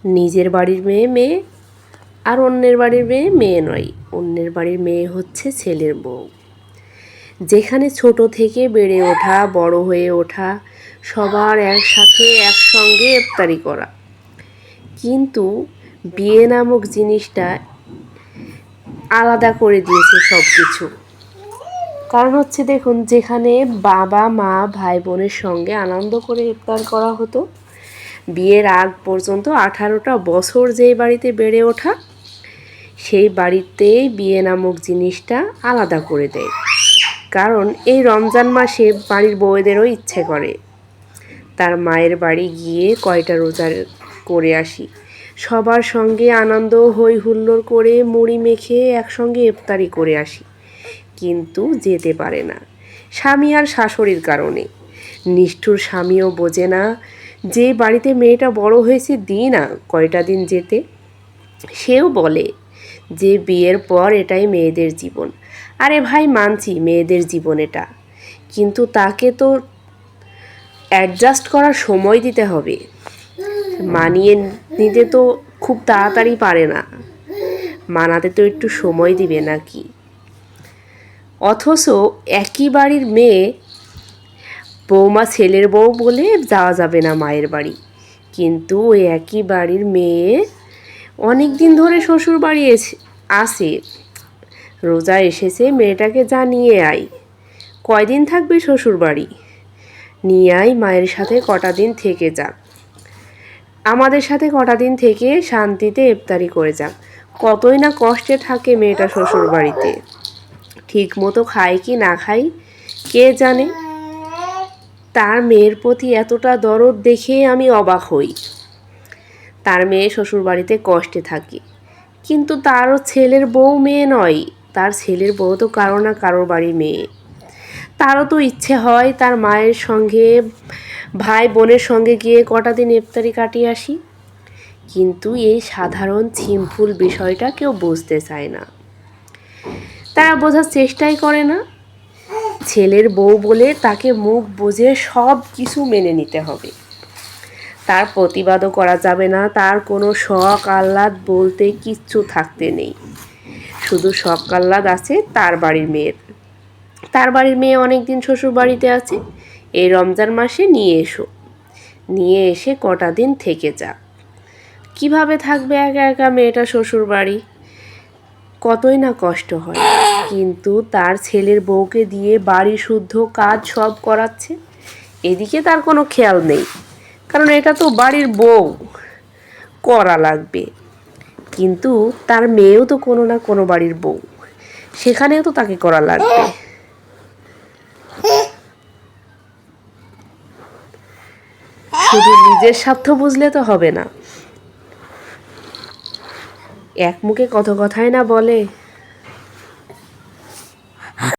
নিজের বাড়ির মেয়ে মেয়ে, আর অন্যের বাড়ির মেয়ে মেয়ে নয়। অন্যের বাড়ির মেয়ে হচ্ছে ছেলের বউ। যেখানে ছোট থেকে বেড়ে ওঠা, বড় হয়ে ওঠা, সবার একসাথে একসঙ্গে ইফতারি করা। কিন্তু বিয়ে নামক জিনিসটা আলাদা করে দিয়েছে সব কিছু। কারণ হচ্ছে দেখুন, যেখানে বাবা মা ভাই বোনের সঙ্গে আনন্দ করে ইফতার করা হতো, বিয়ের আগ পর্যন্ত 18টা বছর যেই বাড়িতে বেড়ে ওঠা, সেই বাড়িতেই বিয়ে নামক জিনিসটা আলাদা করে দেয়। কারণ এই রমজান মাসে বাড়ির বউদেরও ইচ্ছে করে তার মায়ের বাড়ি গিয়ে কয়টা রোজা করে আসি, সবার সঙ্গে আনন্দ হই হুল্লোড় করে মুড়ি মেখে একসঙ্গে ইফতারি করে আসি। কিন্তু যেতে পারে না স্বামী আর শাশুড়ির কারণে। নিষ্ঠুর স্বামীও বোঝে না যে বাড়িতে মেয়েটা বড় হয়েছে না কয়টা দিন যেতে। সেও বলে যে বিয়ের পর এটাই মেয়েদের জীবন। আরে ভাই, মানছি মেয়েদের জীবন এটা, কিন্তু তাকে তো অ্যাডজাস্ট করার সময় দিতে হবে। মানিয়ে নিতে তো খুব তাড়াতাড়ি পারে না, মানাতে তো একটু সময় দিবে নাকি। অথচ একই বাড়ির মেয়ে, বৌমা ছেলের বউ বলে যাওয়া যাবে না মায়ের বাড়ি, কিন্তু ওই একই বাড়ির মেয়ে অনেক দিন ধরে শ্বশুর বাড়ি আসে, রোজা এসেছে, মেয়েটাকে যা নিয়ে আয়। কয়দিন থাকবে শ্বশুর বাড়ি, নিয়ে আয়, মায়ের সাথে কটা দিন থেকে যাক, আমাদের সাথে কটা দিন থেকে শান্তিতে ইফতারি করে যাক। কতই না কষ্টে থাকে মেয়েটা শ্বশুর বাড়িতে, ঠিক মতো খায় কি না খায় কে জানে। তার মেয়ের প্রতি এতটা দরদ দেখে আমি অবাক হই। তার মেয়ে শ্বশুর বাড়িতে কষ্টে থাকে, কিন্তু তারও ছেলের বউ মেয়ে নয়, তার ছেলের বউ তো কারো না কারোর বাড়ির মেয়ে। তারও তো ইচ্ছে হয় তার মায়ের সঙ্গে ভাই বোনের সঙ্গে গিয়ে কটা দিন ইফতারি কাটিয়ে আসি, কিন্তু এই সাধারণ সিম্পল বিষয়টা কেউ বুঝতে চায় না। তারা বোঝার চেষ্টাই করে না। ছেলের বউ বলে তাকে মুখ বুজে সব কিছু মেনে নিতে হবে, তার প্রতিবাদও করা যাবে না, তার কোনো শখ আহ্লাদ বলতে কিচ্ছু থাকতে নেই। শুধু শখ আহ্লাদ আছে তার বাড়ির মেয়ের। তার বাড়ির মেয়ে অনেক দিন শ্বশুর বাড়িতে আছে, এই রমজান মাসে নিয়ে এসো, নিয়ে এসে কটা দিন থেকে যা। কিভাবে থাকবে একা একা মেয়েটা শ্বশুর বাড়ি, কতই না কষ্ট হয়। কিন্তু তার ছেলের বউকে দিয়ে বাড়ি শুদ্ধ কাজ সব করাচ্ছে, এদিকে তার কোনো খেয়াল নেই, কারণ এটা তো বাড়ির বউ, করা লাগবে। কিন্তু তার মেয়েও তো কোনো না কোনো বাড়ির বউ, সেখানেও তো তাকে করা লাগবে। শুধু নিজের স্বার্থ বুঝলে তো হবে না। এক মুখে কত কথাই না বলে।